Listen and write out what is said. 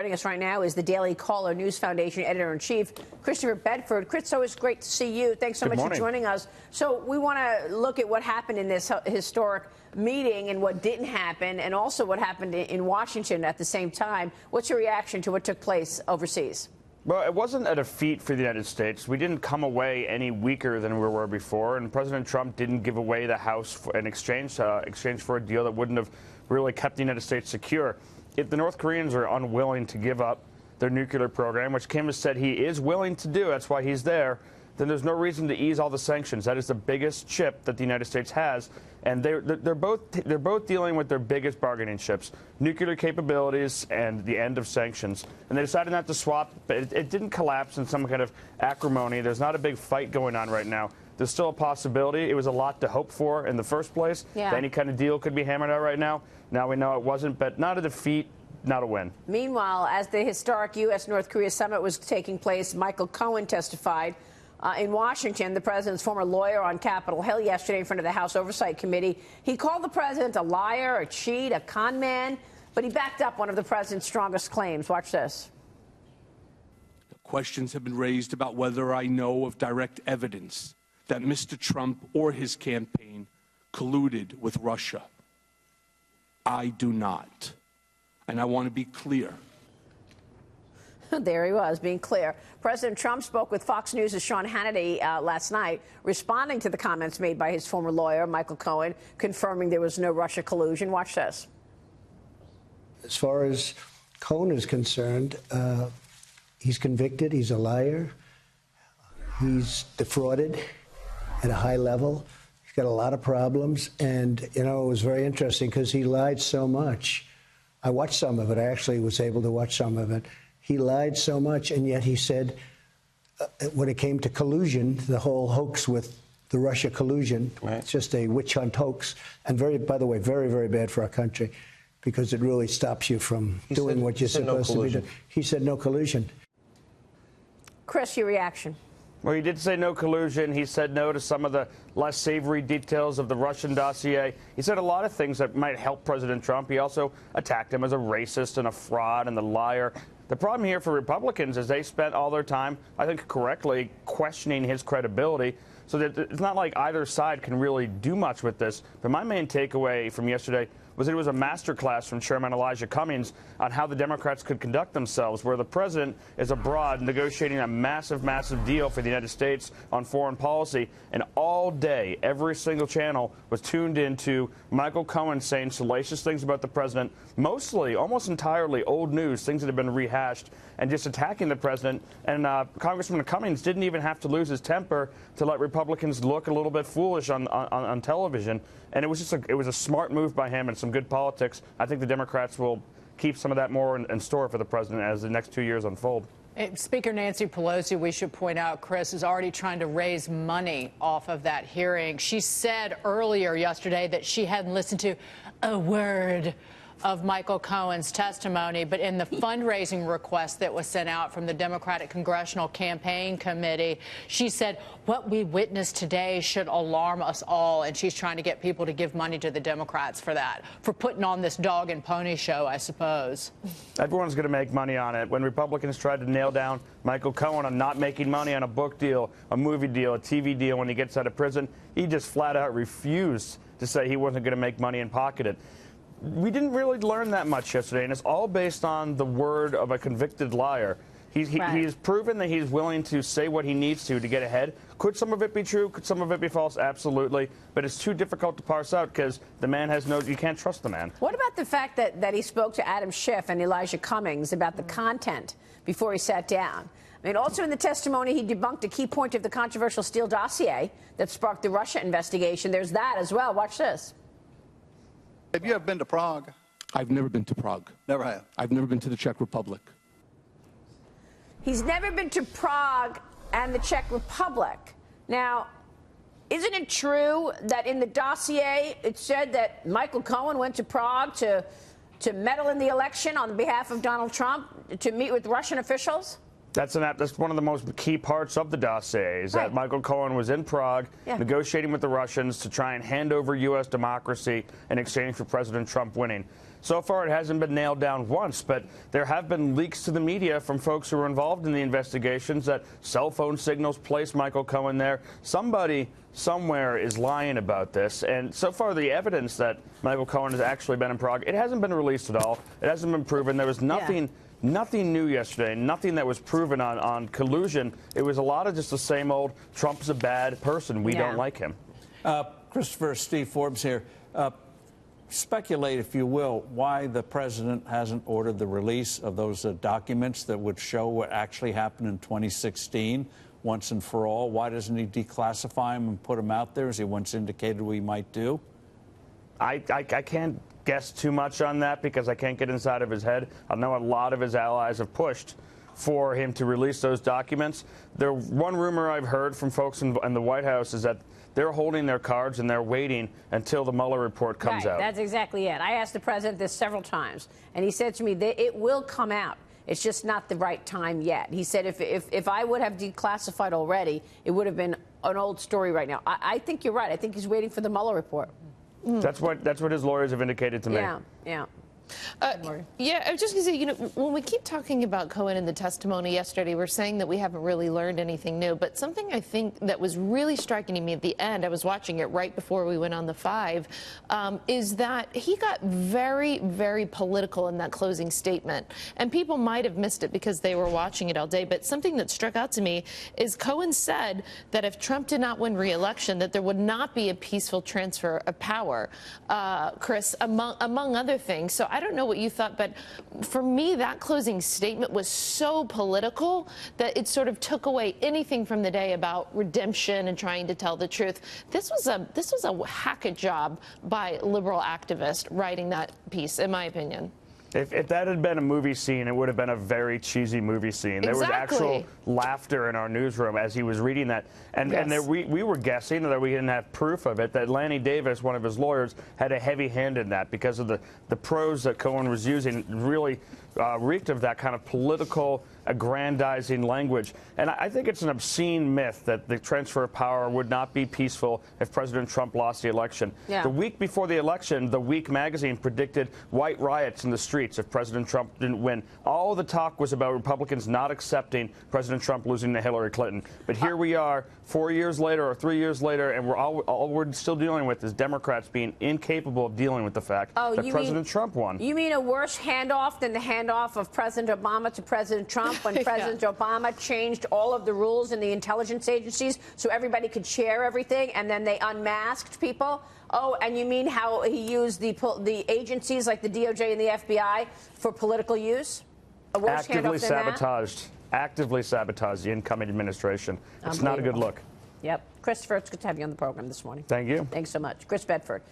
Joining us right now is the Daily Caller News Foundation editor-in-chief, Christopher Bedford. Chris, always great to see you. Thanks so much for joining us. So we want to look at what happened in this historic meeting and what didn't happen, and also what happened in Washington at the same time. What's your reaction to what took place overseas? Well, it wasn't a defeat for the United States. We didn't come away any weaker than we were before, and President Trump didn't give away the House in exchange for a deal that wouldn't have really kept the United States secure. If the North Koreans are unwilling to give up their nuclear program, which Kim has said he is willing to do, that's why he's there, then there's no reason to ease all the sanctions. That is the biggest chip that the United States has, and they're both dealing with their biggest bargaining chips: nuclear capabilities and the end of sanctions. And they decided not to swap, but it didn't collapse in some kind of acrimony. There's not a big fight going on right now. There's still a possibility. It was a lot to hope for in the first place. Yeah. Any kind of deal could be hammered out right now. Now we know it wasn't, but not a defeat, not a win. Meanwhile, as the historic U.S.-North Korea summit was taking place, Michael Cohen testified in Washington, the president's former lawyer on Capitol Hill, yesterday in front of the House Oversight Committee. He called the president a liar, a cheat, a con man, but he backed up one of the president's strongest claims. Watch this. Questions have been raised about whether I know of direct evidence that Mr. Trump or his campaign colluded with Russia. I do not. And I want to be clear. There he was, being clear. President Trump spoke with Fox News' Sean Hannity last night, responding to the comments made by his former lawyer, Michael Cohen, confirming there was no Russia collusion. Watch this. As far as Cohen is concerned, he's convicted. He's a liar. He's defrauded at a high level. He's got a lot of problems. And, you know, it was very interesting because he lied so much. I watched some of it. I actually was able to watch some of it. He lied so much, and yet he said when it came to collusion, the whole hoax with the Russia collusion, right. It's just a witch hunt hoax. And by the way, very, very bad for our country because it really stops you from doing what you're supposed to be doing. He said no collusion. Chris, your reaction? Well, he did say no collusion. He said no to some of the less savory details of the Russian dossier. He said a lot of things that might help President Trump. He also attacked him as a racist and a fraud and a liar. The problem here for Republicans is they spent all their time, I think correctly, questioning his credibility. So that it's not like either side can really do much with this. But my main takeaway from yesterday was that it was a masterclass from Chairman Elijah Cummings on how the Democrats could conduct themselves, where the president is abroad negotiating a massive, massive deal for the United States on foreign policy. And all day, every single channel was tuned into Michael Cohen saying salacious things about the president, mostly, almost entirely old news, things that have been rehashed, and just attacking the president. And Congressman Cummings didn't even have to lose his temper to let Republicans look a little bit foolish on television. And it was just it was a smart move by him and some good politics. I think the Democrats will keep some of that more in store for the president as the next 2 years unfold. Speaker Nancy Pelosi, we should point out, Chris, is already trying to raise money off of that hearing. She said earlier yesterday that she hadn't listened to a word of Michael Cohen's testimony, but in the fundraising request that was sent out from the Democratic Congressional Campaign Committee, she said what we witnessed today should alarm us all, and she's trying to get people to give money to the Democrats for that, for putting on this dog and pony show, I suppose. Everyone's going to make money on it. When Republicans tried to nail down Michael Cohen on not making money on a book deal, a movie deal, a TV deal when he gets out of prison, he just flat out refused to say he wasn't going to make money and pocket it. We didn't really learn that much yesterday, and it's all based on the word of a convicted liar. He's proven that he's willing to say what he needs to get ahead. Could some of it be true? Could some of it be false? Absolutely. But it's too difficult to parse out because the man has you can't trust the man. What about the fact that he spoke to Adam Schiff and Elijah Cummings about the content before he sat down? I mean, also in the testimony, he debunked a key point of the controversial Steele dossier that sparked the Russia investigation. There's that as well. Watch this. Have you ever been to Prague? I've never been to Prague. Never have. I've never been to the Czech Republic. He's never been to Prague and the Czech Republic. Now, isn't it true that in the dossier it said that Michael Cohen went to Prague to meddle in the election on behalf of Donald Trump, to meet with Russian officials? That's one of the most key parts of the dossier, is that Michael Cohen was in Prague negotiating with the Russians to try and hand over U.S. democracy in exchange for President Trump winning. So far, it hasn't been nailed down once, but there have been leaks to the media from folks who were involved in the investigations that cell phone signals placed Michael Cohen there. Somebody somewhere is lying about this, and so far the evidence that Michael Cohen has actually been in Prague, it hasn't been released at all. It hasn't been proven. There was nothing new yesterday, nothing that was proven on collusion. It was a lot of just the same old, Trump's a bad person, we don't like him. Christopher, Steve Forbes here. Speculate, if you will, why the president hasn't ordered the release of those documents that would show what actually happened in 2016 once and for all. Why doesn't he declassify them and put them out there, as he once indicated we might do? I can't guess too much on that because I can't get inside of his head. I know a lot of his allies have pushed for him to release those documents. One rumor I've heard from folks in the White House is that they're holding their cards and they're waiting until the Mueller report comes out. That's exactly it. I asked the president this several times, and he said to me that it will come out. It's just not the right time yet. He said if I would have declassified already, it would have been an old story right now. I think you're right. I think he's waiting for the Mueller report. That's what his lawyers have indicated to me. Yeah. Yeah, I was just going to say, when we keep talking about Cohen in the testimony yesterday, we're saying that we haven't really learned anything new. But something I think that was really striking to me at the end, I was watching it right before we went on the 5, is that he got very, very political in that closing statement. And people might have missed it because they were watching it all day. But something that struck out to me is Cohen said that if Trump did not win re-election, that there would not be a peaceful transfer of power, Chris, among other things. So I don't know what you thought, but for me, that closing statement was so political that it sort of took away anything from the day about redemption and trying to tell the truth. This was a hack job by liberal activists writing that piece, in my opinion. If that had been a movie scene, it would have been a very cheesy movie scene. There was actual laughter in our newsroom as he was reading that. And we were guessing, that we didn't have proof of it, that Lanny Davis, one of his lawyers, had a heavy hand in that because of the prose that Cohen was using really reeked of that kind of political, aggrandizing language. And I think it's an obscene myth that the transfer of power would not be peaceful if President Trump lost the election. The week before the election, The Week magazine predicted white riots in the streets if President Trump didn't win. All the talk was about Republicans not accepting President Trump losing to Hillary Clinton. But here we are 4 years later or 3 years later, and all we're still dealing with is Democrats being incapable of dealing with the fact that President Trump won. You mean a worse handoff than the handoff of President Obama to President Trump when President Obama changed all of the rules in the intelligence agencies so everybody could share everything, and then they unmasked people? Oh, and you mean how he used the agencies like the DOJ and the FBI for political use? A worse handoff than that? Actively sabotaged the incoming administration. It's not a good look. Yep. Christopher, it's good to have you on the program this morning. Thank you. Thanks so much. Chris Bedford.